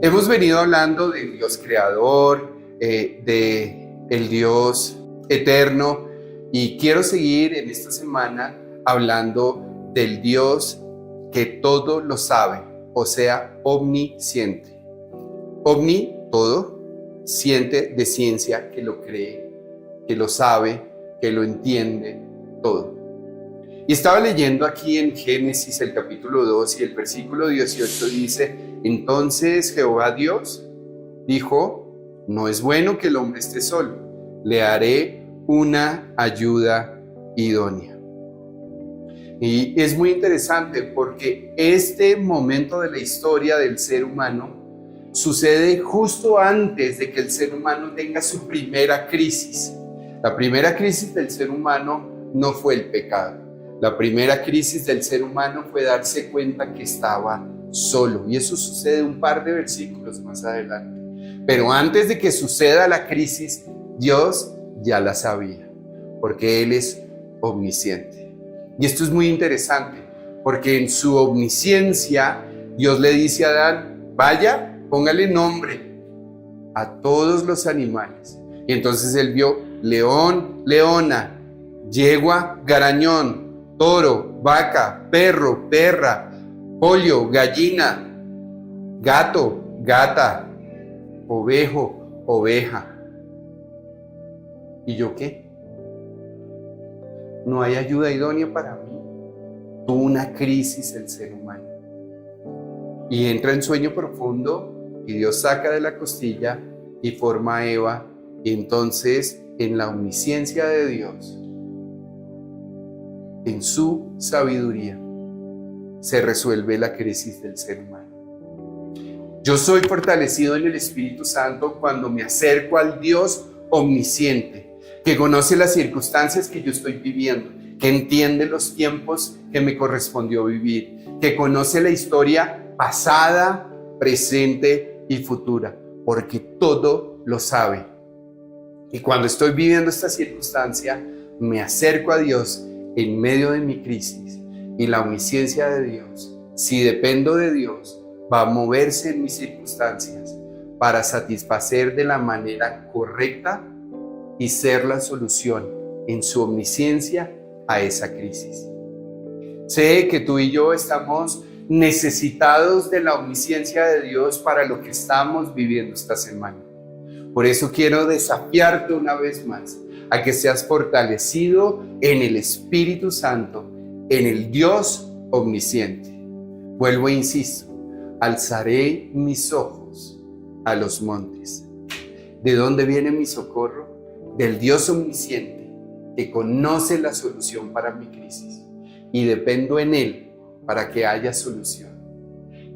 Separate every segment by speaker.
Speaker 1: Hemos venido hablando del Dios creador, de el Dios eterno, y quiero seguir en esta semana hablando del Dios que todo lo sabe, o sea, omnisciente. Omni, todo, ciente de ciencia, que lo cree, que lo sabe, que lo entiende, todo. Y estaba leyendo aquí en Génesis el capítulo 2 y el versículo 18 dice: entonces Jehová Dios dijo, no es bueno que el hombre esté solo, le haré una ayuda idónea. Y es muy interesante porque este momento de la historia del ser humano sucede justo antes de que el ser humano tenga su primera crisis. La primera crisis del ser humano no fue el pecado. La primera crisis del ser humano fue darse cuenta que estaba solo. Y eso sucede un par de versículos más adelante. Pero antes de que suceda la crisis, Dios ya la sabía, porque Él es omnisciente. Y esto es muy interesante, porque en su omnisciencia, Dios le dice a Adán, vaya, póngale nombre a todos los animales. Y entonces él vio león, leona, yegua, garañón, toro, vaca, perro, perra, pollo, gallina, gato, gata, ovejo, oveja. ¿Y yo qué? No hay ayuda idónea para mí. Tuvo una crisis el ser humano. Y entra en sueño profundo y Dios saca de la costilla y forma a Eva. Y entonces, en la omnisciencia de Dios, en su sabiduría, se resuelve la crisis del ser humano. Yo soy fortalecido en el Espíritu Santo cuando me acerco al Dios omnisciente, que conoce las circunstancias que yo estoy viviendo, que entiende los tiempos que me correspondió vivir, que conoce la historia pasada, presente y futura, porque todo lo sabe. Y cuando estoy viviendo esta circunstancia, me acerco a Dios en medio de mi crisis, y la omnisciencia de Dios, si dependo de Dios, va a moverse en mis circunstancias para satisfacer de la manera correcta y ser la solución en su omnisciencia a esa crisis. Sé que tú y yo estamos necesitados de la omnisciencia de Dios para lo que estamos viviendo esta semana. Por eso quiero desafiarte una vez más a que seas fortalecido en el Espíritu Santo, en el Dios omnisciente. Vuelvo e insisto, alzaré mis ojos a los montes. ¿De dónde viene mi socorro? Del Dios omnisciente, que conoce la solución para mi crisis, y dependo en Él para que haya solución.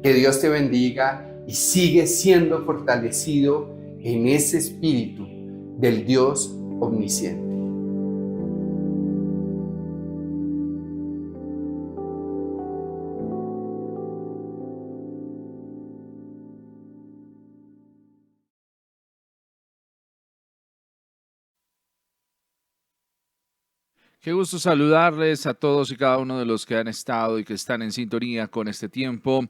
Speaker 1: Que Dios te bendiga y sigue siendo fortalecido en ese espíritu del Dios omnisciente.
Speaker 2: Qué gusto saludarles a todos y cada uno de los que han estado y que están en sintonía con este tiempo,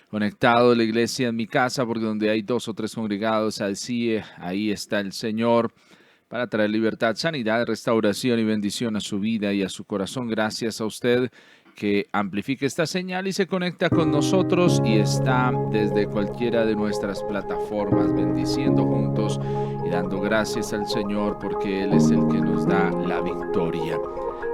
Speaker 2: conectado a la iglesia en mi casa, porque donde hay 2 o 3 congregados, ahí está el Señor, para traer libertad, sanidad, restauración y bendición a su vida y a su corazón. Gracias a usted que amplifique esta señal y se conecta con nosotros y está desde cualquiera de nuestras plataformas, bendiciendo juntos y dando gracias al Señor, porque Él es el que nos da la victoria.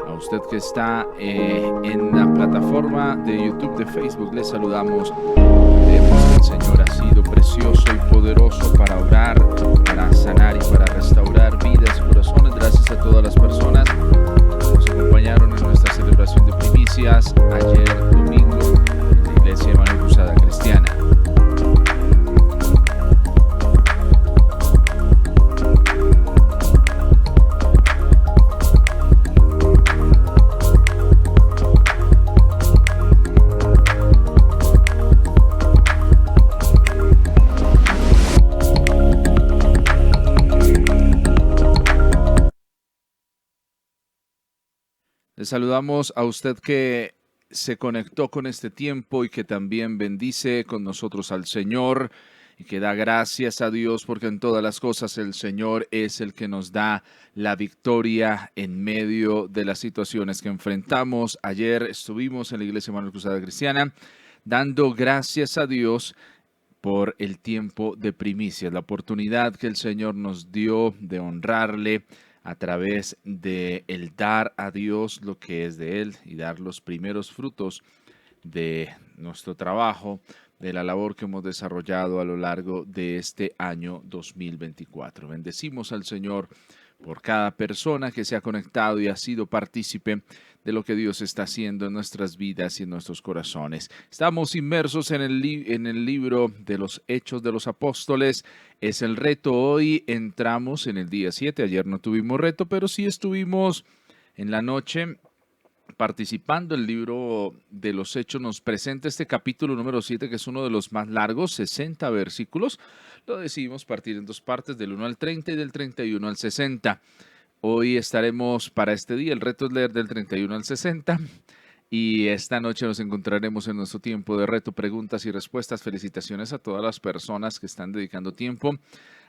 Speaker 2: A usted que está en la plataforma de YouTube, de Facebook, le saludamos. Creemos que el Señor ha sido precioso y poderoso para orar, para sanar y para restaurar vidas y corazones. Gracias a todas las personas que nos acompañaron en nuestra celebración de primicias ayer domingo en la Iglesia Emanuel Cruzada Cristiana. Le saludamos a usted que se conectó con este tiempo y que también bendice con nosotros al Señor y que da gracias a Dios porque en todas las cosas el Señor es el que nos da la victoria en medio de las situaciones que enfrentamos. Ayer estuvimos en la Iglesia Manuel Cruzada Cristiana dando gracias a Dios por el tiempo de primicias, la oportunidad que el Señor nos dio de honrarle a través de el dar a Dios lo que es de Él y dar los primeros frutos de nuestro trabajo, de la labor que hemos desarrollado a lo largo de este año 2024. Bendecimos al Señor por cada persona que se ha conectado y ha sido partícipe de lo que Dios está haciendo en nuestras vidas y en nuestros corazones. Estamos inmersos en el libro de los Hechos de los Apóstoles. Es el reto. Hoy entramos en el día 7. Ayer no tuvimos reto, pero sí estuvimos en la noche participando. El libro de los Hechos nos presenta este capítulo número 7, que es uno de los más largos, 60 versículos. Lo decidimos partir en dos partes, del 1 al 30 y del 31 al 60. Hoy estaremos para este día, el reto es leer del 31 al 60. Y esta noche nos encontraremos en nuestro tiempo de reto, preguntas y respuestas. Felicitaciones a todas las personas que están dedicando tiempo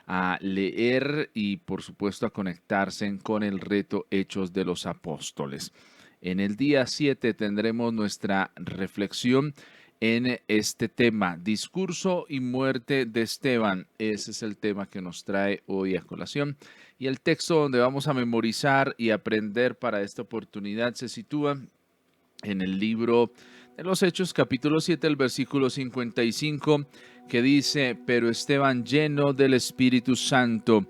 Speaker 2: a leer y por supuesto a conectarse con el reto Hechos de los Apóstoles. En el día 7 tendremos nuestra reflexión en este tema, discurso y muerte de Esteban. Ese es el tema que nos trae hoy a colación. Y el texto donde vamos a memorizar y aprender para esta oportunidad se sitúa en el libro de los Hechos, capítulo 7, el versículo 55, que dice: pero Esteban, lleno del Espíritu Santo,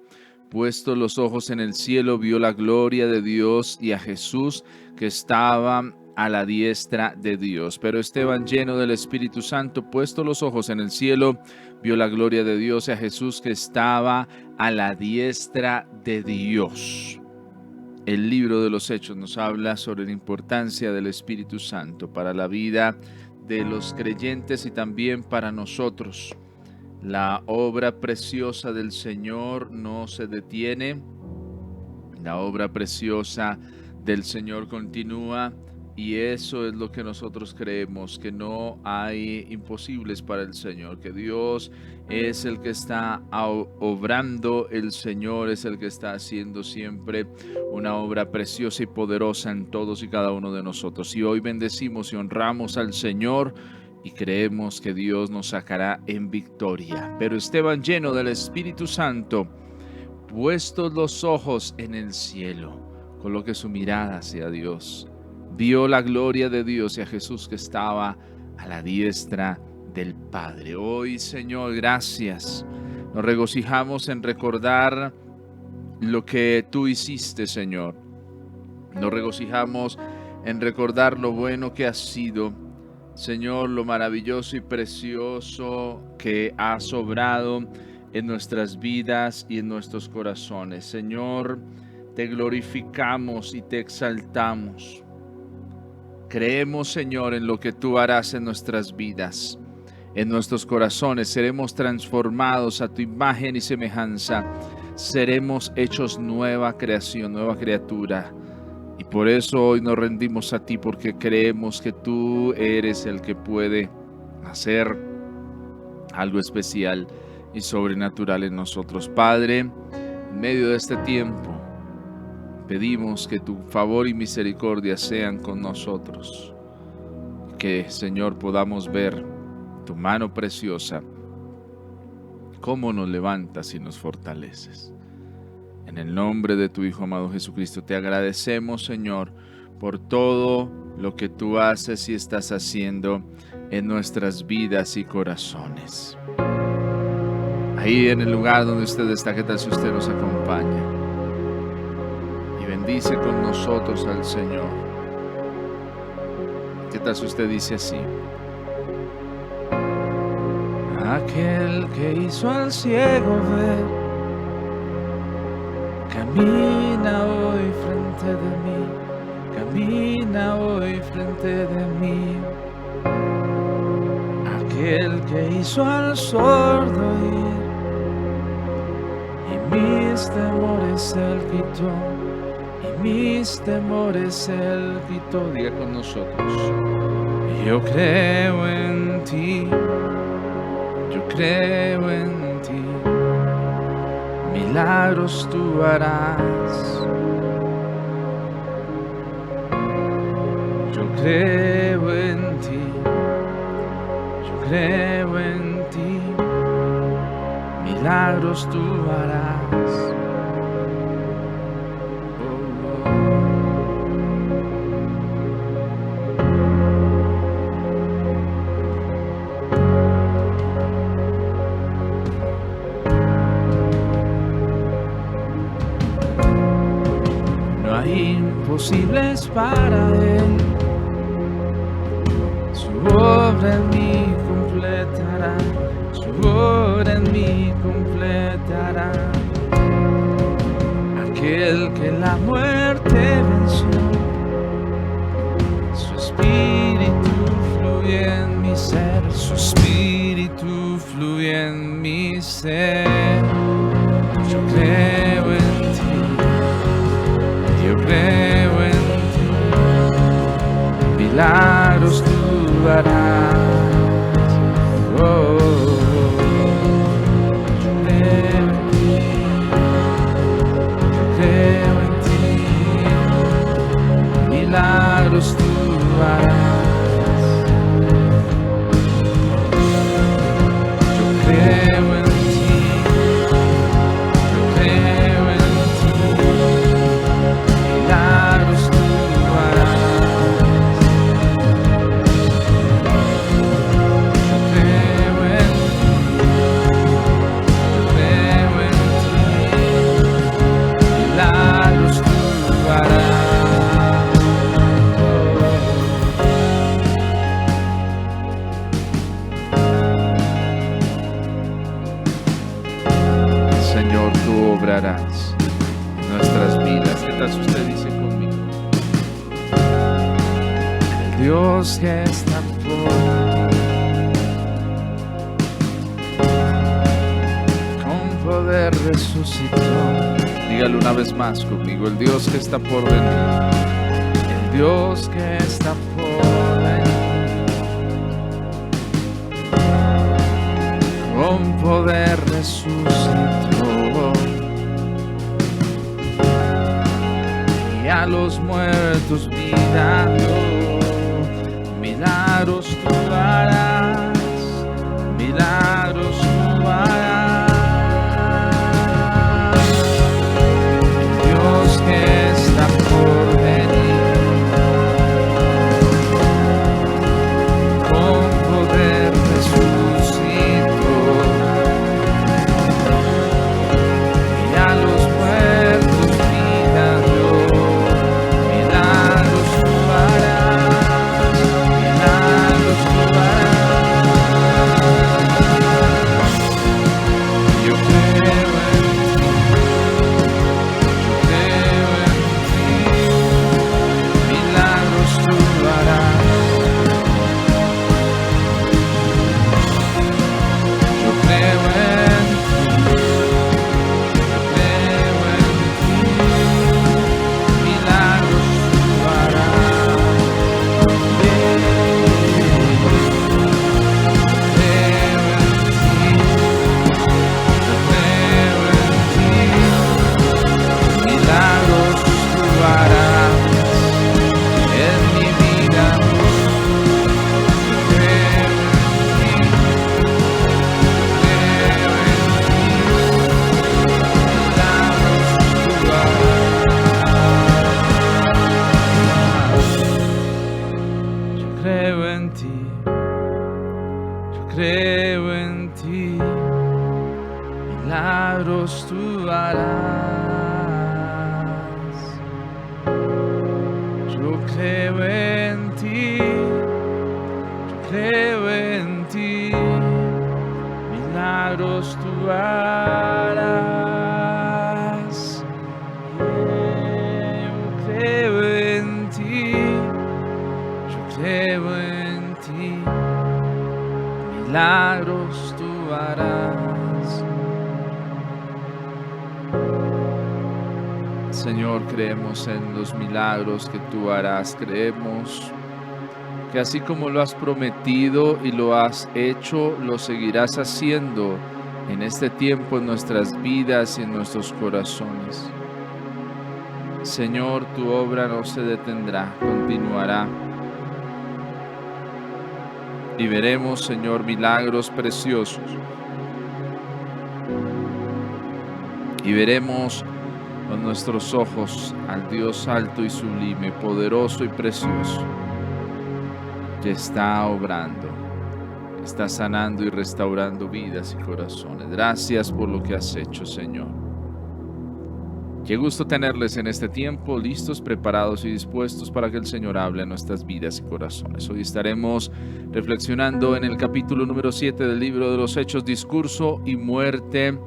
Speaker 2: puesto los ojos en el cielo, vio la gloria de Dios y a Jesús que estaba a la diestra de Dios. Pero Esteban, lleno del Espíritu Santo, puesto los ojos en el cielo, vio la gloria de Dios y a Jesús que estaba a la diestra de Dios. El libro de los Hechos nos habla sobre la importancia del Espíritu Santo para la vida de los creyentes y también para nosotros. La obra preciosa del Señor no se detiene. La obra preciosa del Señor continúa. Y eso es lo que nosotros creemos, que no hay imposibles para el Señor, que Dios es el que está obrando, el Señor es el que está haciendo siempre una obra preciosa y poderosa en todos y cada uno de nosotros. Y hoy bendecimos y honramos al Señor y creemos que Dios nos sacará en victoria. Pero Esteban, lleno del Espíritu Santo, puestos los ojos en el cielo, coloque su mirada hacia Dios. Vio la gloria de Dios y a Jesús que estaba a la diestra del Padre. Hoy, Señor, gracias. Nos regocijamos en recordar lo que tú hiciste, Señor. Nos regocijamos en recordar lo bueno que has sido, Señor, lo maravilloso y precioso que has obrado en nuestras vidas y en nuestros corazones. Señor, te glorificamos y te exaltamos. Creemos, Señor, en lo que tú harás en nuestras vidas, en nuestros corazones. Seremos transformados a tu imagen y semejanza. Seremos hechos nueva creación, nueva criatura. Y por eso hoy nos rendimos a ti, porque creemos que tú eres el que puede hacer algo especial y sobrenatural en nosotros. Padre, en medio de este tiempo, pedimos que tu favor y misericordia sean con nosotros. Que, Señor, podamos ver tu mano preciosa, cómo nos levantas y nos fortaleces. En el nombre de tu Hijo amado Jesucristo, te agradecemos, Señor, por todo lo que tú haces y estás haciendo en nuestras vidas y corazones. Ahí en el lugar donde usted está, ¿qué tal si usted nos acompaña? Bendice con nosotros al Señor. ¿Qué tal si usted dice así? Aquel que hizo al ciego ver, camina hoy frente de mí, camina hoy frente de mí. Aquel que hizo al sordo oír y mis temores él quitó. Mis temores él quitó. Diga con nosotros: yo creo en ti, Yo creo en ti, milagros tú harás. Yo creo en ti, yo creo en ti, milagros tú harás. No hay imposibles para Él, su obra en mí completará, su obra en mí completará. Aquel que la muerte venció, su espíritu fluye en mi ser, su espíritu fluye en mi ser. Yo creo en ti, yo creo en ti, milagros tú harás. Yo creo en ti, yo creo en ti, milagros tú harás. Yo creo en ti, yo creo en ti, milagros tú harás. Yo creo en ti, milagros tú harás. Señor, tú obrarás en nuestras vidas. ¿Qué tal si usted dice conmigo? El Dios que está por con poder resucitó. Dígalo una vez más conmigo. El Dios que está por venir. El Dios que está por venir. Con poder resucitó. Y a los muertos vida dio. Milagros tú harás, milagros tú harás. Dios que está por venir, con poder resucitó. Y a los muertos vida dio. Milagros tú harás, milagros tú harás. Yo creo en ti, yo creo en ti, milagros tú harás. Yo creo en ti, yo creo en ti, milagros tú harás. Milagros tú harás en mi vida. Yo creo en ti, milagros tú harás. Yo creo en ti, yo creo en ti, milagros tú harás. Yo creo en ti, yo creo en ti, milagros tú harás. Yo creo en ti, yo creo en ti, milagros tú harás. Señor, creemos en los milagros que tú harás. Creemos que así como lo has prometido y lo has hecho, lo seguirás haciendo en este tiempo en nuestras vidas y en nuestros corazones. Señor, tu obra no se detendrá, continuará. Y veremos, Señor, milagros preciosos. Y veremos con nuestros ojos al Dios alto y sublime, poderoso y precioso, que está obrando, está sanando y restaurando vidas y corazones. Gracias por lo que has hecho, Señor. Qué gusto tenerles en este tiempo, listos, preparados y dispuestos para que el Señor hable a nuestras vidas y corazones. Hoy estaremos reflexionando en el capítulo número 7 del libro de los Hechos, discurso y muerte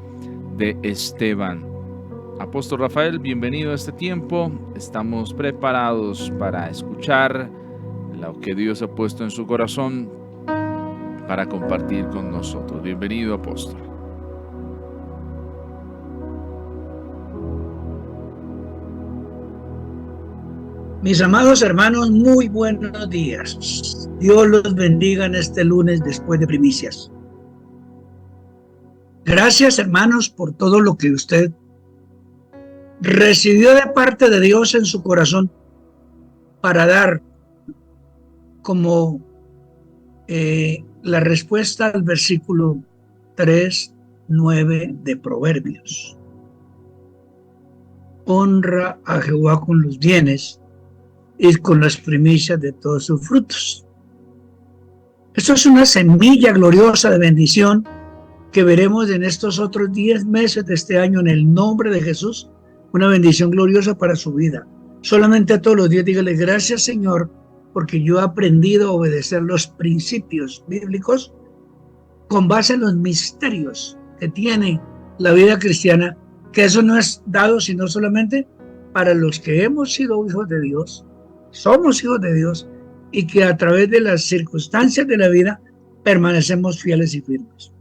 Speaker 2: de Esteban. Apóstol Rafael, bienvenido a este tiempo. Estamos preparados para escuchar lo que Dios ha puesto en su corazón para compartir con nosotros. Bienvenido, apóstol.
Speaker 3: Mis amados hermanos, muy buenos días. Dios los bendiga en este lunes después de primicias. Gracias, hermanos, por todo lo que usted recibió de parte de Dios en su corazón para dar como la respuesta al versículo 3:9 de Proverbios. Honra a Jehová con los bienes y con las primicias de todos sus frutos. Esto es una semilla gloriosa de bendición que veremos en estos otros 10 meses de este año en el nombre de Jesús. Una bendición gloriosa para su vida. Solamente a todos los días dígale gracias, Señor, porque yo he aprendido a obedecer los principios bíblicos con base en los misterios que tiene la vida cristiana, que eso no es dado sino solamente para los que hemos sido hijos de Dios, somos hijos de Dios, y que a través de las circunstancias de la vida permanecemos fieles y firmes.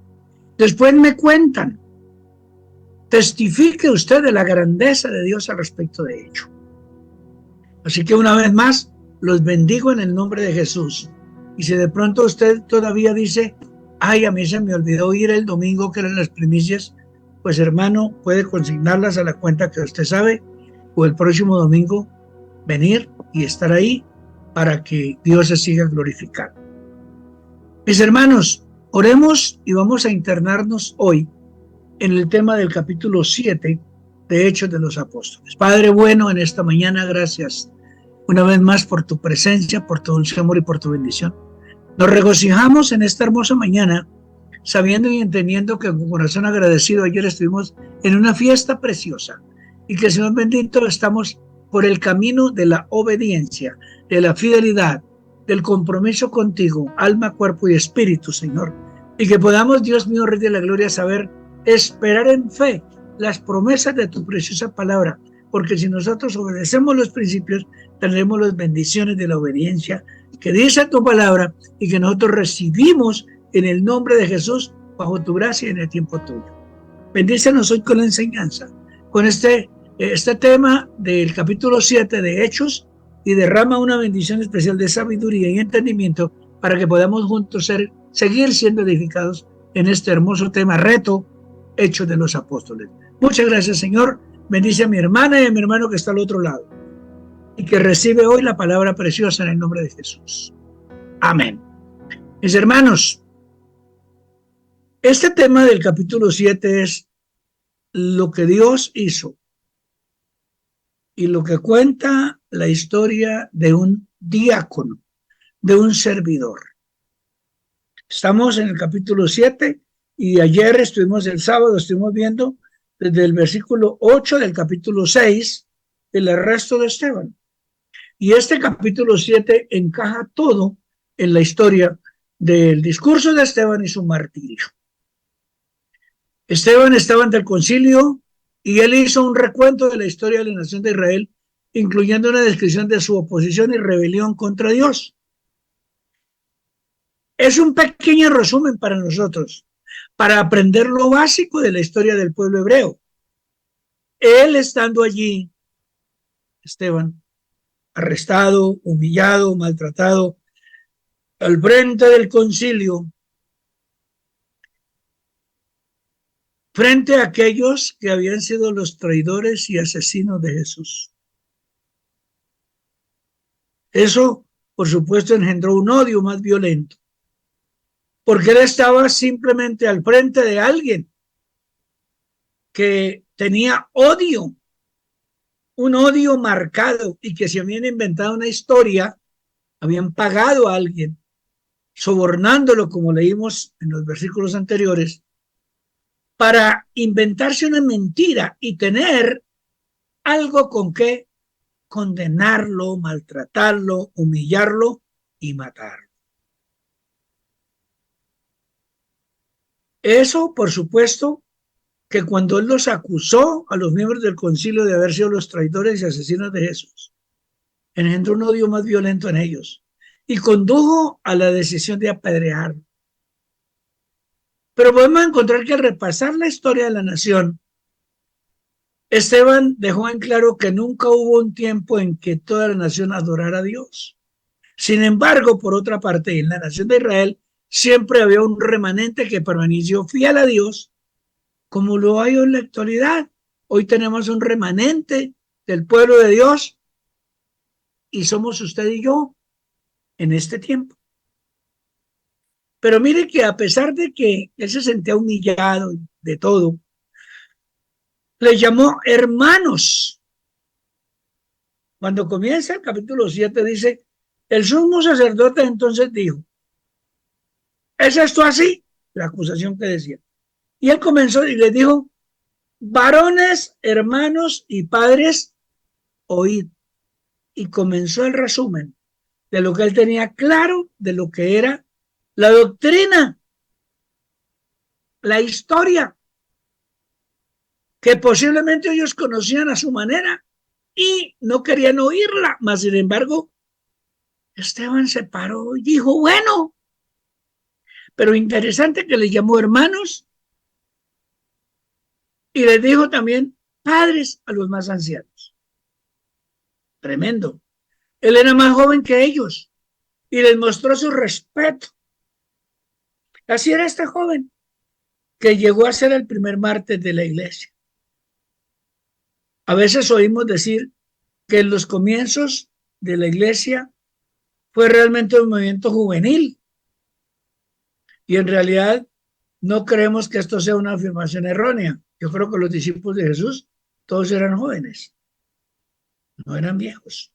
Speaker 3: Después me cuentan, testifique usted de la grandeza de Dios al respecto de ello. Así que una vez más, los bendigo en el nombre de Jesús. Y si de pronto usted todavía dice, ay, a mí se me olvidó ir el domingo que eran las primicias, pues hermano, puede consignarlas a la cuenta que usted sabe, o el próximo domingo venir y estar ahí para que Dios se siga glorificando. Mis hermanos, oremos y vamos a internarnos hoy en el tema del capítulo 7 de Hechos de los Apóstoles. Padre bueno, en esta mañana, gracias una vez más por tu presencia, por tu dulce amor y por tu bendición. Nos regocijamos en esta hermosa mañana, sabiendo y entendiendo que con corazón agradecido ayer estuvimos en una fiesta preciosa y que, Señor bendito, estamos por el camino de la obediencia, de la fidelidad, del compromiso contigo, alma, cuerpo y espíritu, Señor. Y que podamos, Dios mío, Rey de la Gloria, saber esperar en fe las promesas de tu preciosa palabra, porque si nosotros obedecemos los principios, tendremos las bendiciones de la obediencia que dice tu palabra y que nosotros recibimos en el nombre de Jesús bajo tu gracia y en el tiempo tuyo. Bendícenos hoy con la enseñanza, con este tema del capítulo 7 de Hechos, y derrama una bendición especial de sabiduría y entendimiento para que podamos juntos seguir siendo edificados en este hermoso tema, reto, Hechos de los Apóstoles. Muchas gracias, Señor. Bendice a mi hermana y a mi hermano que está al otro lado y que recibe hoy la palabra preciosa en el nombre de Jesús. Amén. Mis hermanos, este tema del capítulo 7 es lo que Dios hizo y lo que cuenta la historia de un diácono, de un servidor. Estamos en el capítulo 7 y ayer el sábado estuvimos viendo desde el versículo 8 del capítulo 6 el arresto de Esteban. Y este capítulo 7 encaja todo en la historia del discurso de Esteban y su martirio. Esteban estaba ante el concilio y él hizo un recuento de la historia de la nación de Israel, incluyendo una descripción de su oposición y rebelión contra Dios. Es un pequeño resumen para nosotros, para aprender lo básico de la historia del pueblo hebreo. Él estando allí, Esteban, arrestado, humillado, maltratado, al frente del concilio, frente a aquellos que habían sido los traidores y asesinos de Jesús. Eso, por supuesto, engendró un odio más violento, porque él estaba simplemente al frente de alguien que tenía odio, un odio marcado, y que se habían inventado una historia, habían pagado a alguien, sobornándolo, como leímos en los versículos anteriores, para inventarse una mentira y tener algo con que condenarlo, maltratarlo, humillarlo y matarlo. Eso, por supuesto, que cuando él los acusó a los miembros del concilio de haber sido los traidores y asesinos de Jesús, engendró un odio más violento en ellos y condujo a la decisión de apedrearlo. Pero podemos encontrar que al repasar la historia de la nación, Esteban dejó en claro que nunca hubo un tiempo en que toda la nación adorara a Dios. Sin embargo, por otra parte, en la nación de Israel siempre había un remanente que permaneció fiel a Dios, como lo hay en la actualidad. Hoy tenemos un remanente del pueblo de Dios y somos usted y yo en este tiempo. Pero mire que a pesar de que él se sentía humillado de todo, le llamó hermanos. Cuando comienza el capítulo 7 dice, el sumo sacerdote entonces dijo, ¿es esto así? La acusación que decía. Y él comenzó y les dijo, varones, hermanos y padres, oíd. Y comenzó el resumen de lo que él tenía claro, de lo que era la doctrina, la historia, que posiblemente ellos conocían a su manera y no querían oírla, mas sin embargo, Esteban se paró y dijo, bueno, pero interesante que les llamó hermanos y les dijo también padres a los más ancianos. Tremendo. Él era más joven que ellos y les mostró su respeto. Así era este joven, que llegó a ser el primer mártir de la iglesia. A veces oímos decir que en los comienzos de la iglesia fue realmente un movimiento juvenil. Y en realidad no creemos que esto sea una afirmación errónea. Yo creo que los discípulos de Jesús todos eran jóvenes, no eran viejos.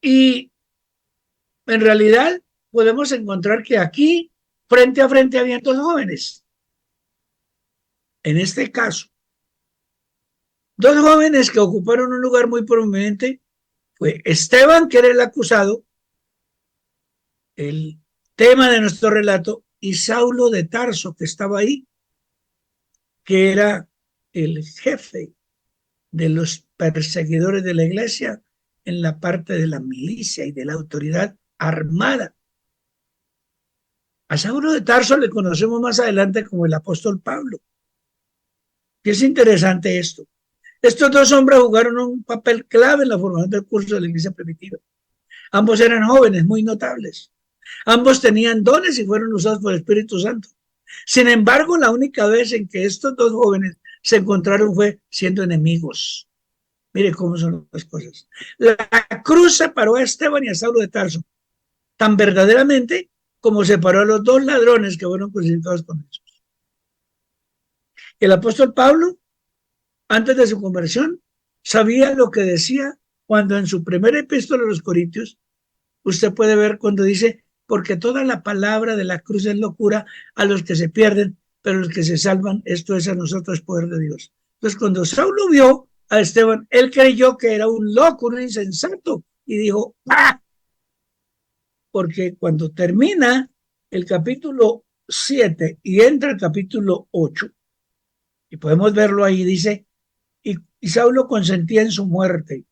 Speaker 3: Y en realidad podemos encontrar que aquí, frente a frente, había dos jóvenes. En este caso, dos jóvenes que ocuparon un lugar muy prominente fue Esteban, que era el acusado, el tema de nuestro relato, y Saulo de Tarso, que estaba ahí, que era el jefe de los perseguidores de la iglesia en la parte de la milicia y de la autoridad armada. A Saulo de Tarso le conocemos más adelante como el apóstol Pablo. Y es interesante esto. Estos dos hombres jugaron un papel clave en la formación del curso de la iglesia primitiva. Ambos eran jóvenes, muy notables. Ambos tenían dones y fueron usados por el Espíritu Santo. Sin embargo, la única vez en que estos dos jóvenes se encontraron fue siendo enemigos. Mire cómo son las cosas. La cruz separó a Esteban y a Saulo de Tarso, tan verdaderamente como separó a los dos ladrones que fueron crucificados con Jesús. El apóstol Pablo, antes de su conversión, sabía lo que decía cuando en su primera epístola a los Corintios, usted puede ver cuando dice, porque toda la palabra de la cruz es locura a los que se pierden, pero los que se salvan, esto es a nosotros poder de Dios. Entonces, cuando Saulo vio a Esteban, él creyó que era un loco, un insensato, y dijo, ¡ah! Porque cuando termina el capítulo 7 y entra el capítulo 8, y podemos verlo ahí, dice, y Saulo consentía en su muerte.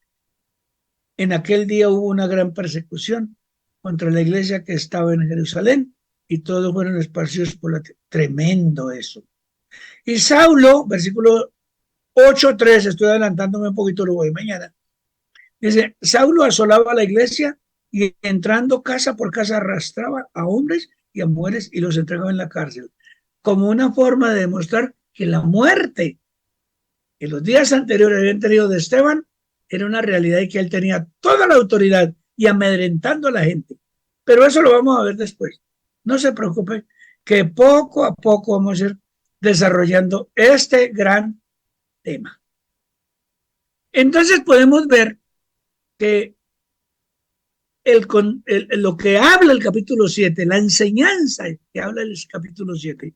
Speaker 3: En aquel día hubo una gran persecución contra la iglesia que estaba en Jerusalén y todos fueron esparcidos por la tierra. Tremendo eso. Y Saulo, versículo 8:3, estoy adelantándome un poquito, lo voy mañana, dice, Saulo asolaba la iglesia y entrando casa por casa arrastraba a hombres y a mujeres y los entregaba en la cárcel, como una forma de demostrar que la muerte que los días anteriores habían tenido de Esteban era una realidad y que él tenía toda la autoridad y amedrentando a la gente. Pero eso lo vamos a ver después. No se preocupe, que poco a poco vamos a ir desarrollando este gran tema. Entonces podemos ver que lo que habla el capítulo 7, la enseñanza que habla el capítulo 7,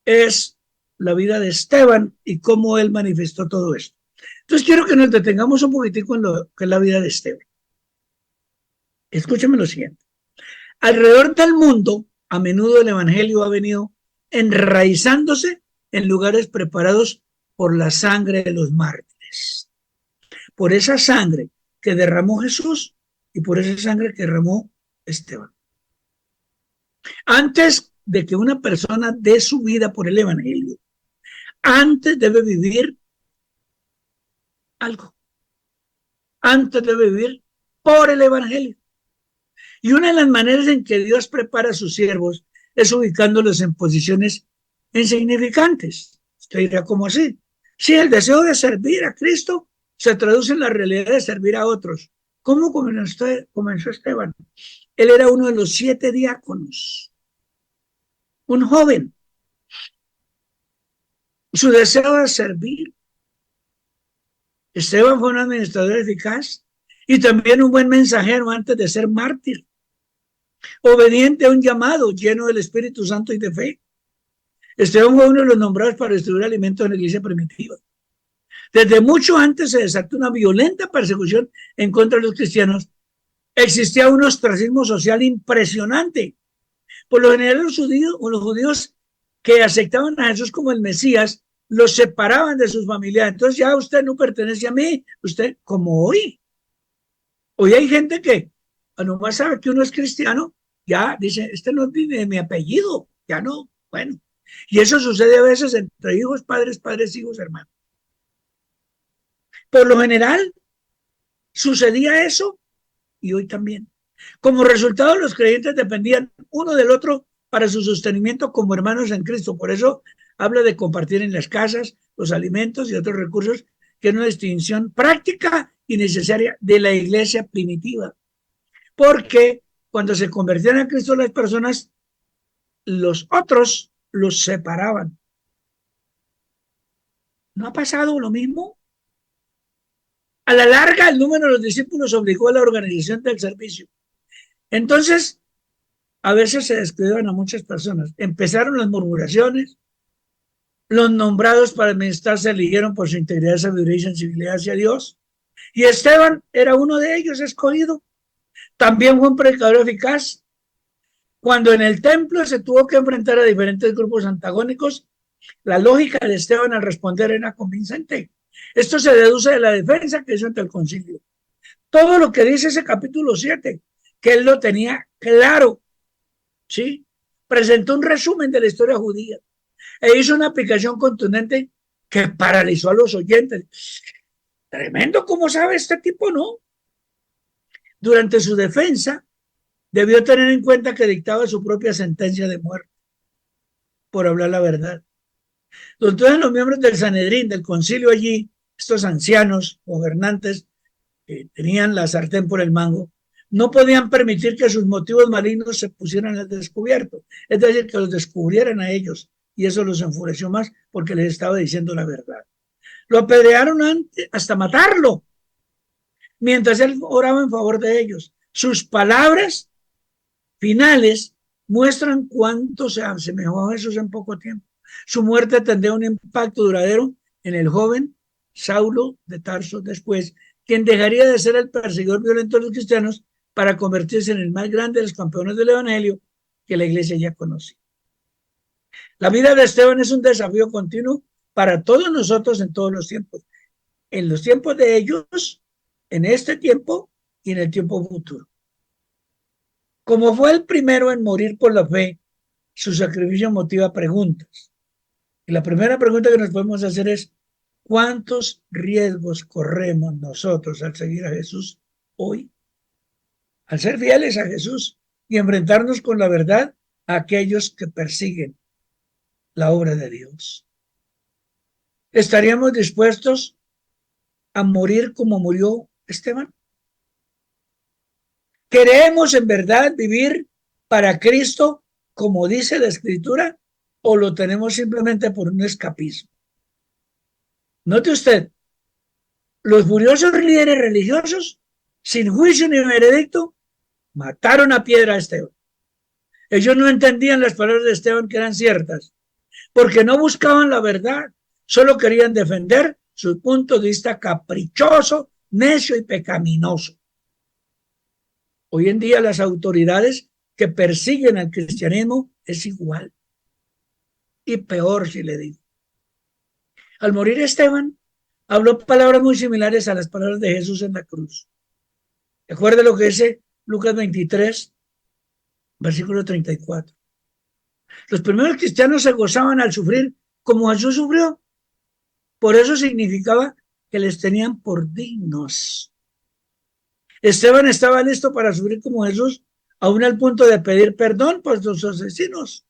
Speaker 3: es la vida de Esteban y cómo él manifestó todo esto. Entonces quiero que nos detengamos un poquitico en lo que es la vida de Esteban. Escúchame lo siguiente. Alrededor del mundo, a menudo el evangelio ha venido enraizándose en lugares preparados por la sangre de los mártires. Por esa sangre que derramó Jesús y por esa sangre que derramó Esteban. Antes de que una persona dé su vida por el evangelio, antes debe vivir algo. Antes debe vivir por el evangelio. Y una de las maneras en que Dios prepara a sus siervos es ubicándolos en posiciones insignificantes. Usted dirá, ¿cómo así? Sí, el deseo de servir a Cristo se traduce en la realidad de servir a otros. ¿Cómo comenzó Esteban? Él era uno de los 7 diáconos. Un joven. Su deseo de servir. Esteban fue un administrador eficaz y también un buen mensajero antes de ser mártir. Obediente a un llamado lleno del Espíritu Santo y de fe. Esteban fue uno de los nombrados para distribuir alimentos en la iglesia primitiva. Desde mucho antes se desató una violenta persecución en contra de los cristianos. Existía un ostracismo social impresionante. Por lo general los judíos que aceptaban a Jesús como el Mesías los separaban de sus familiares. Entonces ya usted no pertenece a mí, usted como hoy. Hoy hay gente que nomás sabe que uno es cristiano, ya dice, este no tiene mi apellido, ya no, bueno. Y eso sucede a veces entre hijos, padres, hijos, hermanos. Por lo general sucedía eso y hoy también. Como resultado, los creyentes dependían uno del otro para su sostenimiento como hermanos en Cristo. Por eso habla de compartir en las casas los alimentos y otros recursos, que es una distinción práctica y necesaria de la iglesia primitiva. Porque cuando se convertían a Cristo las personas, los otros los separaban. ¿No ha pasado lo mismo? A la larga, el número de los discípulos obligó a la organización del servicio. Entonces, a veces se descuidaban a muchas personas. Empezaron las murmuraciones. Los nombrados para administrar se eligieron por su integridad, sabiduría y sensibilidad hacia Dios. Y Esteban era uno de ellos, escogido. También fue un predicador eficaz. Cuando en el templo se tuvo que enfrentar a diferentes grupos antagónicos, la lógica de Esteban al responder era convincente. Esto se deduce de la defensa que hizo ante el concilio. Todo lo que dice ese capítulo 7, que él lo tenía claro, ¿sí? Presentó un resumen de la historia judía e hizo una aplicación contundente que paralizó a los oyentes. Tremendo, ¿cómo sabe este tipo, no? Durante su defensa, debió tener en cuenta que dictaba su propia sentencia de muerte por hablar la verdad. Entonces los miembros del Sanedrín, del concilio allí, estos ancianos, gobernantes, que tenían la sartén por el mango, no podían permitir que sus motivos malignos se pusieran al descubierto, es decir, que los descubrieran a ellos, y eso los enfureció más porque les estaba diciendo la verdad. Lo apedrearon hasta matarlo, mientras él oraba en favor de ellos. Sus palabras finales muestran cuánto se asemejó a Jesús en poco tiempo. Su muerte tendría un impacto duradero en el joven Saulo de Tarso después, quien dejaría de ser el perseguidor violento de los cristianos para convertirse en el más grande de los campeones del evangelio que la iglesia ya conoce. La vida de Esteban es un desafío continuo para todos nosotros en todos los tiempos. En los tiempos de ellos, en este tiempo y en el tiempo futuro. Como fue el primero en morir por la fe, su sacrificio motiva preguntas. Y la primera pregunta que nos podemos hacer es, ¿cuántos riesgos corremos nosotros al seguir a Jesús hoy? al ser fieles a Jesús y enfrentarnos con la verdad a aquellos que persiguen la obra de Dios. ¿Estaríamos dispuestos a morir como murió Esteban? ¿Queremos en verdad vivir para Cristo como dice la Escritura o lo tenemos simplemente por un escapismo? Note usted, los furiosos líderes religiosos, sin juicio ni veredicto, mataron a piedra a Esteban. Ellos no entendían las palabras de Esteban que eran ciertas, porque no buscaban la verdad, solo querían defender su punto de vista caprichoso, necio y pecaminoso. Hoy en día las autoridades que persiguen al cristianismo es igual. Y peor, si le digo. Al morir Esteban, habló palabras muy similares a las palabras de Jesús en la cruz. Recuerde lo que dice Lucas 23, versículo 34. Los primeros cristianos se gozaban al sufrir como Jesús sufrió. Por eso significaba que les tenían por dignos. Esteban estaba listo para sufrir como Jesús, aún al punto de pedir perdón por sus asesinos.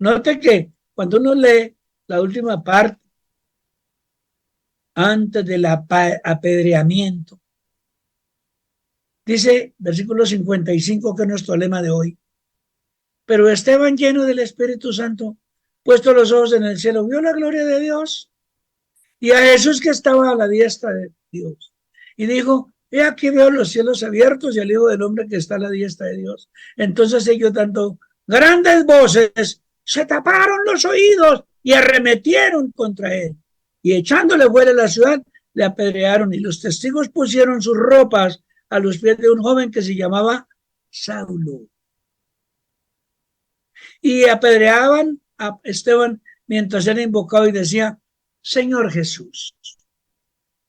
Speaker 3: Note que cuando uno lee la última parte, antes del apedreamiento, dice, versículo 55, que es nuestro lema de hoy. Pero Esteban, lleno del Espíritu Santo, puesto los ojos en el cielo, vio la gloria de Dios y a Jesús que estaba a la diestra de Dios. Y dijo, he aquí veo los cielos abiertos y al Hijo del Hombre que está a la diestra de Dios. Entonces ellos, dando grandes voces, se taparon los oídos y arremetieron contra él. Y echándole fuera de la ciudad, le apedrearon. Y los testigos pusieron sus ropas a los pies de un joven que se llamaba Saulo. Y apedreaban a Esteban mientras era invocado y decía, Señor Jesús,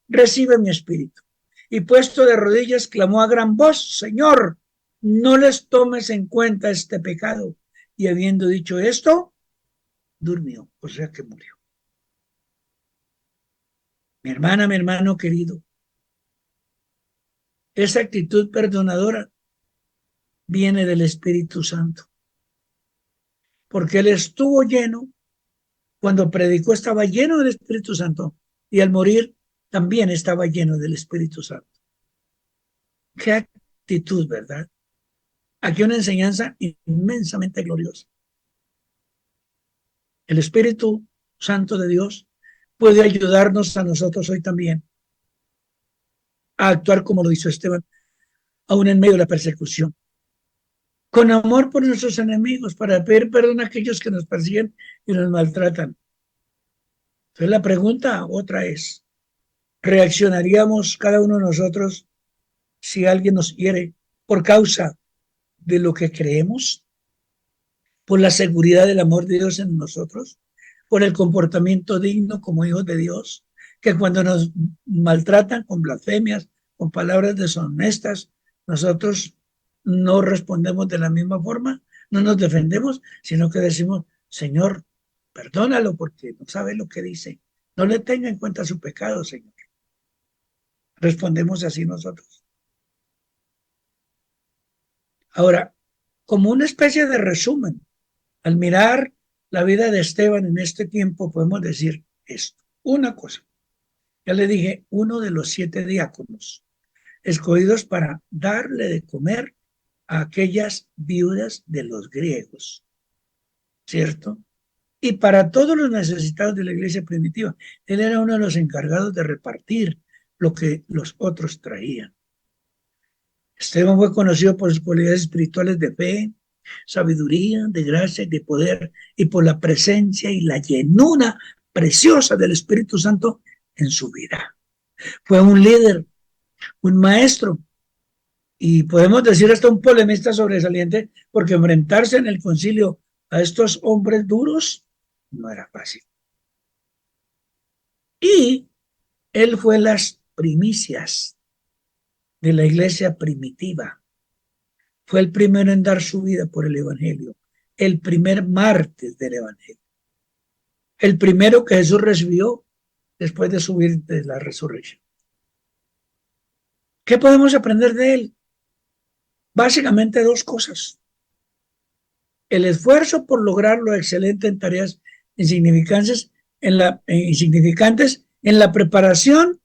Speaker 3: recibe mi espíritu. Y puesto de rodillas, clamó a gran voz, Señor, no les tomes en cuenta este pecado. Y habiendo dicho esto, durmió, o sea que murió. Mi hermana, mi hermano querido, esa actitud perdonadora viene del Espíritu Santo. Porque él estuvo lleno, cuando predicó estaba lleno del Espíritu Santo, y al morir también estaba lleno del Espíritu Santo. Qué actitud, ¿verdad? Aquí una enseñanza inmensamente gloriosa. El Espíritu Santo de Dios puede ayudarnos a nosotros hoy también a actuar como lo hizo Esteban, aún en medio de la persecución. Con amor por nuestros enemigos, para pedir perdón a aquellos que nos persiguen y nos maltratan. Entonces la pregunta otra es, ¿reaccionaríamos cada uno de nosotros si alguien nos hiere por causa de lo que creemos? ¿Por la seguridad del amor de Dios en nosotros? ¿Por el comportamiento digno como hijos de Dios? Que cuando nos maltratan con blasfemias, con palabras deshonestas, nosotros no respondemos de la misma forma, no nos defendemos, sino que decimos, Señor, perdónalo porque no sabe lo que dice. No le tenga en cuenta su pecado, Señor. Respondemos así nosotros. Ahora, como una especie de resumen, al mirar la vida de Esteban en este tiempo, podemos decir esto. Una cosa, ya le dije, uno de los 7 diáconos escogidos para darle de comer a aquellas viudas de los griegos, ¿cierto? Y para todos los necesitados de la iglesia primitiva, él era uno de los encargados de repartir lo que los otros traían. Esteban fue conocido por sus cualidades espirituales de fe, sabiduría, de gracia y de poder, y por la presencia y la llenura preciosa del Espíritu Santo en su vida. Fue un líder, un maestro, y podemos decir hasta un polemista sobresaliente, porque enfrentarse en el concilio a estos hombres duros no era fácil. Y él fue las primicias de la iglesia primitiva. Fue el primero en dar su vida por el evangelio, el primer mártir del evangelio, el primero que Jesús recibió después de subir de la resurrección. ¿Qué podemos aprender de él? básicamente dos cosas. El esfuerzo por lograr lo excelente en tareas insignificantes en la preparación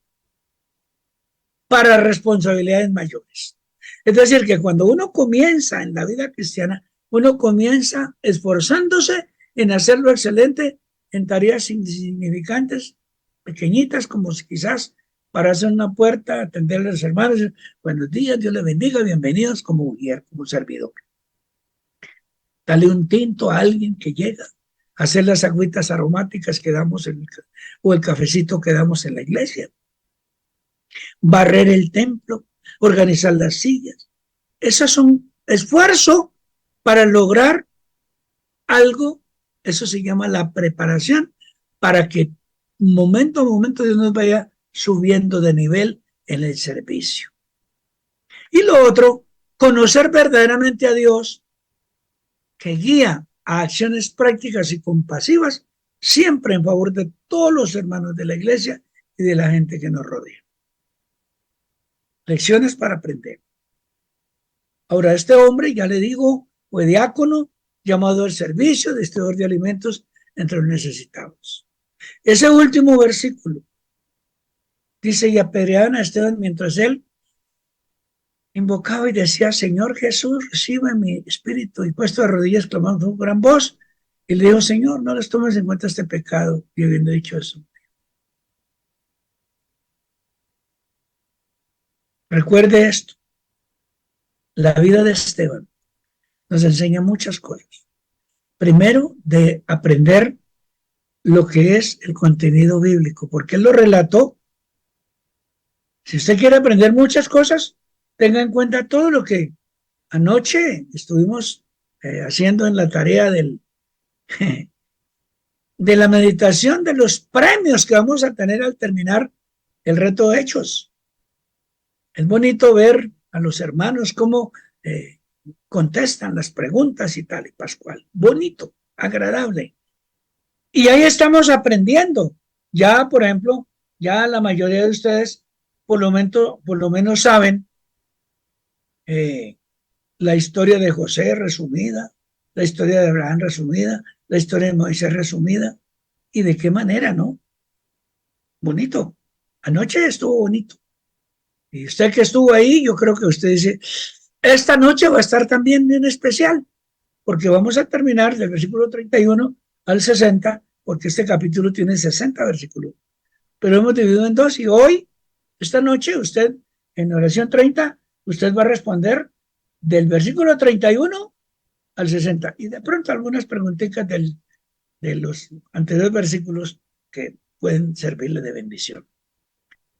Speaker 3: para responsabilidades mayores. Es decir, que cuando uno comienza en la vida cristiana, uno comienza esforzándose en hacerlo excelente en tareas insignificantes, pequeñitas, como si quizás para hacer una puerta, atender a los hermanos, buenos días, Dios les bendiga, bienvenidos como mujer, como servidor. Dale un tinto a alguien que llega, hacer las agüitas aromáticas que damos o el cafecito que damos en la iglesia, barrer el templo, organizar las sillas. Esos son esfuerzo para lograr algo. Eso se llama la preparación para que momento a momento Dios nos vaya subiendo de nivel en el servicio. Y lo otro, conocer verdaderamente a Dios, que guía a acciones prácticas y compasivas, siempre en favor de todos los hermanos de la iglesia y de la gente que nos rodea. Lecciones para aprender. Ahora, este hombre, ya le digo, fue diácono, llamado al servicio, distribuidor de alimentos entre los necesitados. Ese último versículo dice: y apedreaban a Esteban mientras él invocaba y decía: Señor Jesús, recibe mi espíritu. Y puesto de rodillas, clamando con gran voz, y le dijo: Señor, no les tomes en cuenta este pecado. Y habiendo dicho eso, recuerde esto: la vida de Esteban nos enseña muchas cosas. Primero, de aprender lo que es el contenido bíblico, porque él lo relató. Si usted quiere aprender muchas cosas, tenga en cuenta todo lo que anoche estuvimos haciendo en la tarea de la meditación de los premios que vamos a tener al terminar el reto de Hechos. Es bonito ver a los hermanos cómo contestan las preguntas y tal y pascual. Bonito, agradable. Y ahí estamos aprendiendo. Ya, por ejemplo, ya la mayoría de ustedes por lo menos saben la historia de José resumida, la historia de Abraham resumida, la historia de Moisés resumida. ¿Y de qué manera, no? Bonito. Anoche estuvo bonito. Y usted que estuvo ahí, yo creo que usted dice: esta noche va a estar también bien especial, porque vamos a terminar del versículo 31 al 60, porque este capítulo tiene 60 versículos. Pero hemos dividido en dos, y hoy, esta noche, usted, en oración 30, usted va a responder del versículo 31 al 60. Y de pronto algunas preguntitas de los anteriores versículos que pueden servirle de bendición.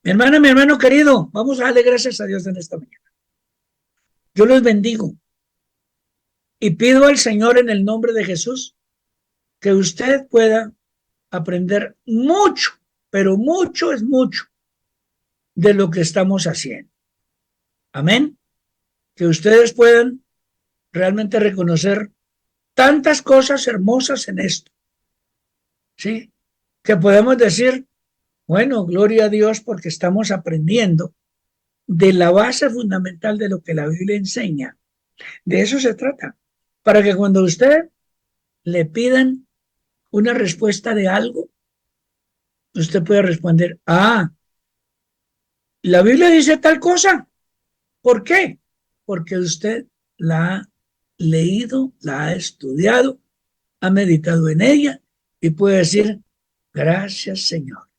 Speaker 3: Mi hermana, mi hermano querido, vamos a darle gracias a Dios en esta mañana. Yo los bendigo y pido al Señor en el nombre de Jesús que usted pueda aprender mucho, pero mucho es mucho de lo que estamos haciendo. Amén. Que ustedes puedan realmente reconocer tantas cosas hermosas en esto. ¿Sí? Que podemos decir: bueno, gloria a Dios, porque estamos aprendiendo de la base fundamental de lo que la Biblia enseña. De eso se trata. Para que cuando usted le pidan una respuesta de algo, usted pueda responder: ah, la Biblia dice tal cosa. ¿Por qué? Porque usted la ha leído, la ha estudiado, ha meditado en ella y puede decir: gracias, Señor,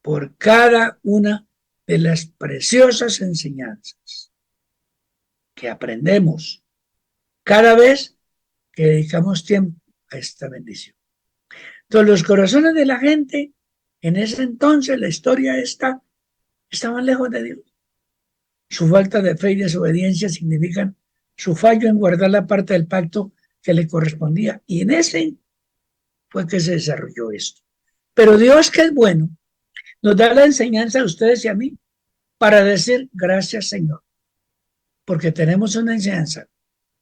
Speaker 3: por cada una de las preciosas enseñanzas que aprendemos cada vez que dedicamos tiempo a esta bendición. Entonces, los corazones de la gente en ese entonces, la historia estaban lejos de Dios. Su falta de fe y desobediencia significan su fallo en guardar la parte del pacto que le correspondía. Y en ese fue que se desarrolló esto. Pero Dios, que es bueno, nos da la enseñanza a ustedes y a mí para decir: gracias, Señor, porque tenemos una enseñanza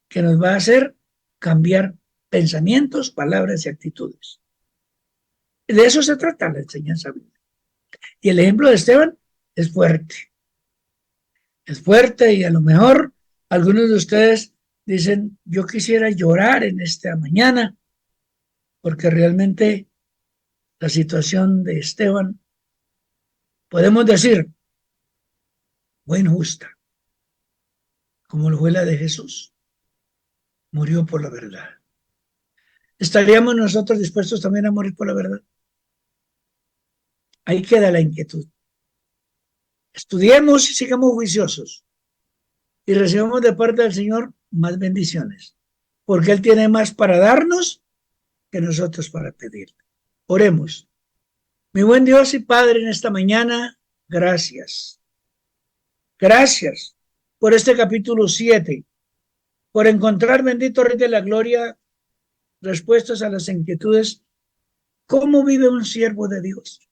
Speaker 3: que nos va a hacer cambiar pensamientos, palabras y actitudes. De eso se trata la enseñanza bíblica. Y el ejemplo de Esteban es fuerte. Es fuerte, y a lo mejor Algunos de ustedes dicen, yo quisiera llorar en esta mañana, porque realmente la situación de Esteban, podemos decir, fue injusta, como lo fue la de Jesús. Murió por la verdad. ¿Estaríamos nosotros dispuestos también a morir por la verdad? Ahí queda la inquietud. Estudiemos y sigamos juiciosos y recibamos de parte del Señor más bendiciones, porque Él tiene más para darnos que nosotros para pedir. Oremos. Mi buen Dios y Padre, en esta mañana, gracias. Gracias por este capítulo 7, por encontrar, bendito Rey de la Gloria, respuestas a las inquietudes. ¿Cómo vive un siervo de Dios?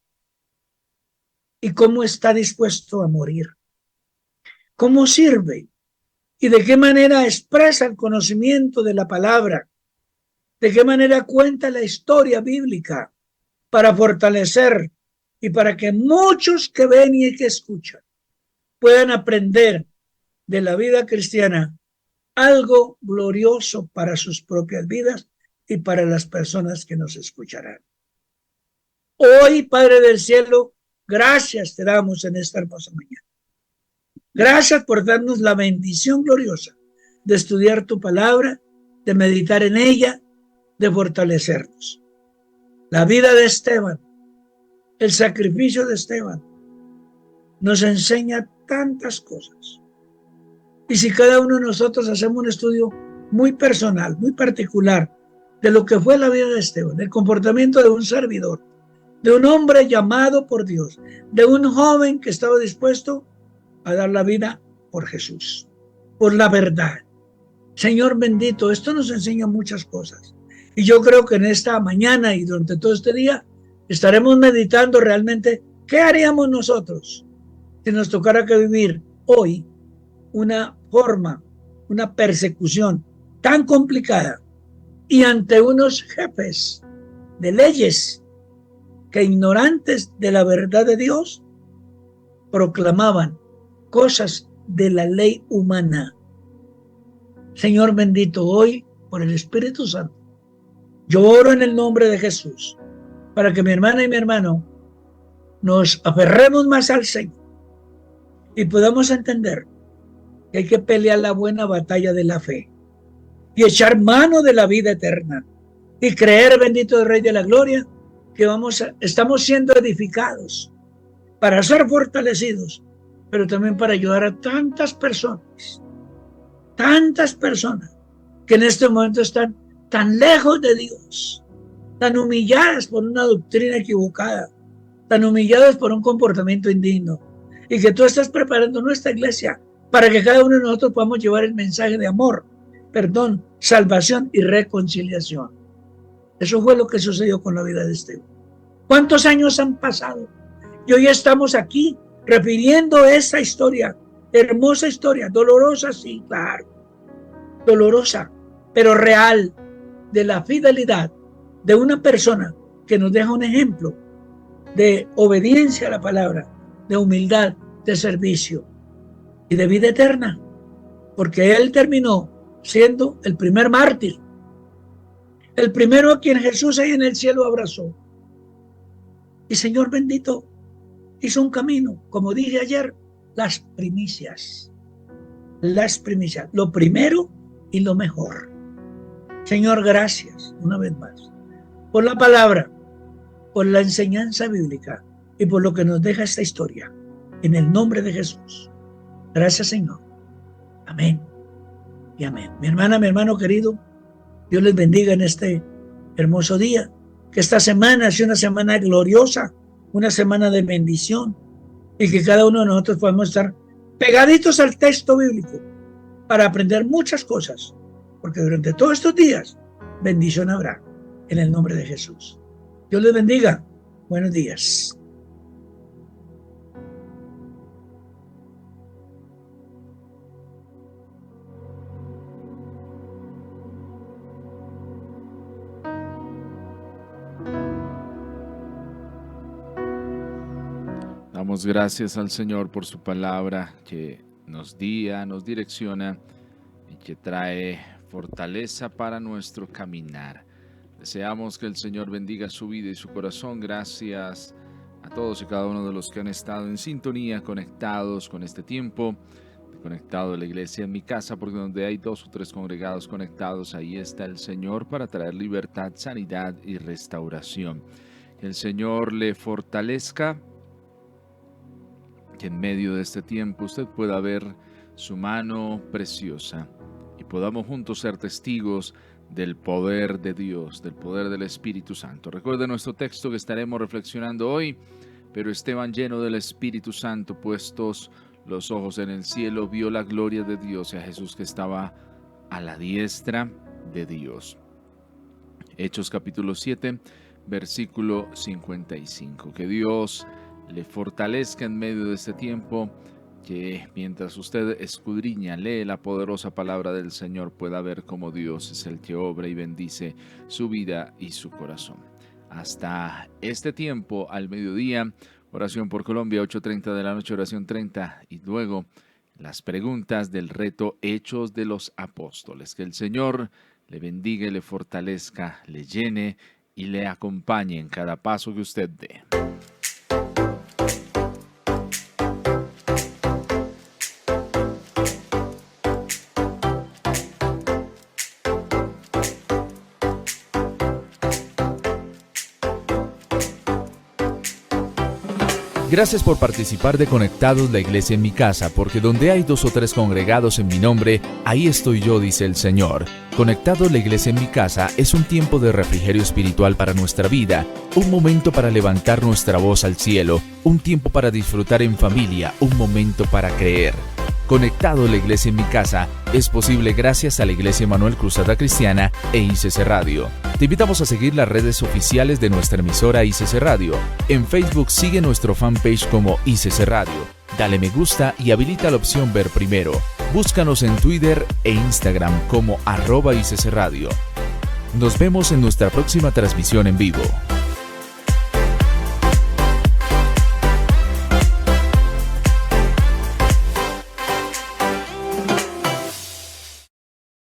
Speaker 3: ¿Y cómo está dispuesto a morir? ¿Cómo sirve? ¿Y de qué manera expresa el conocimiento de la palabra? ¿De qué manera cuenta la historia bíblica para fortalecer y para que muchos que ven y que escuchan puedan aprender de la vida cristiana algo glorioso para sus propias vidas y para las personas que nos escucharán? Hoy, Padre del cielo, gracias te damos en esta hermosa mañana. Gracias por darnos la bendición gloriosa de estudiar tu palabra, de meditar en ella, de fortalecernos. La vida de Esteban, el sacrificio de Esteban, nos enseña tantas cosas. Y si cada uno de nosotros hacemos un estudio muy personal, muy particular, de lo que fue la vida de Esteban, el comportamiento de un servidor, de un hombre llamado por Dios, de un joven que estaba dispuesto a dar la vida por Jesús, por la verdad. Señor bendito, esto nos enseña muchas cosas. Y yo creo que en esta mañana y durante todo este día estaremos meditando realmente qué haríamos nosotros si nos tocara que vivir hoy una forma, una persecución tan complicada y ante unos jefes de leyes que, ignorantes de la verdad de Dios, proclamaban cosas de la ley humana. Señor bendito, hoy por el Espíritu Santo yo oro en el nombre de Jesús para que mi hermana y mi hermano nos aferremos más al Señor y podamos entender que hay que pelear la buena batalla de la fe y echar mano de la vida eterna y creer, bendito el Rey de la Gloria, que estamos siendo edificados para ser fortalecidos, pero también para ayudar a tantas personas que en este momento están tan lejos de Dios, tan humilladas por una doctrina equivocada, tan humilladas por un comportamiento indigno, y que tú estás preparando nuestra iglesia para que cada uno de nosotros podamos llevar el mensaje de amor, perdón, salvación y reconciliación. Eso fue lo que sucedió con la vida de Esteban. ¿Cuántos años han pasado? Y hoy estamos aquí refiriendo esa historia, hermosa historia, dolorosa, sí, claro, dolorosa, pero real, de la fidelidad de una persona que nos deja un ejemplo de obediencia a la palabra, de humildad, de servicio y de vida eterna, porque él terminó siendo el primer mártir, el primero a quien Jesús ahí en el cielo abrazó. Y Señor bendito, hizo un camino, como dije ayer, las primicias, lo primero y lo mejor. Señor, gracias una vez más por la palabra, por la enseñanza bíblica y por lo que nos deja esta historia. En el nombre de Jesús. Gracias, Señor. Amén y amén. Mi hermana, mi hermano querido, Dios les bendiga en este hermoso día. Que esta semana sea una semana gloriosa, una semana de bendición, y que cada uno de nosotros podamos estar pegaditos al texto bíblico para aprender muchas cosas, porque durante todos estos días bendición habrá en el nombre de Jesús. Dios les bendiga. Buenos días.
Speaker 2: Damos gracias al Señor por su palabra que nos guía, nos direcciona que trae fortaleza para nuestro caminar. Deseamos que el Señor bendiga su vida y su corazón. Gracias a todos y cada uno de los que han estado en sintonía, conectados con este tiempo, conectado a la iglesia en mi casa, porque donde hay 2 o 3 congregados conectados, ahí está el Señor para traer libertad, sanidad y restauración. Que el Señor le fortalezca, que en medio de este tiempo usted pueda ver su mano preciosa y podamos juntos ser testigos del poder de Dios, del poder del Espíritu Santo. Recuerde nuestro texto que estaremos reflexionando hoy. Pero Esteban, lleno del Espíritu Santo, puestos los ojos en el cielo, vio la gloria de Dios y a Jesús que estaba a la diestra de Dios. Hechos capítulo 7, versículo 55. Que Dios le fortalezca en medio de este tiempo, que mientras usted escudriña, lee la poderosa palabra del Señor, pueda ver cómo Dios es el que obra y bendice su vida y su corazón. Hasta este tiempo, al mediodía, oración por Colombia, 8:30 de la noche, oración 30, y luego las preguntas del reto Hechos de los Apóstoles. Que el Señor le bendiga y le fortalezca, le llene y le acompañe en cada paso que usted dé.
Speaker 4: Gracias por participar de Conectados la Iglesia en mi casa, porque donde hay 2 o 3 congregados en mi nombre, ahí estoy yo, dice el Señor. Conectados la Iglesia en mi casa es un tiempo de refrigerio espiritual para nuestra vida, un momento para levantar nuestra voz al cielo, un tiempo para disfrutar en familia, un momento para creer. Conectado la Iglesia en mi casa es posible gracias a la Iglesia Emanuel Cruzada Cristiana e ICC Radio. Te invitamos a seguir las redes oficiales de nuestra emisora ICC Radio. En Facebook sigue nuestro fanpage como ICC Radio. Dale me gusta y habilita la opción ver primero. Búscanos en Twitter e Instagram como @ICC Radio. Nos vemos en nuestra próxima transmisión en vivo.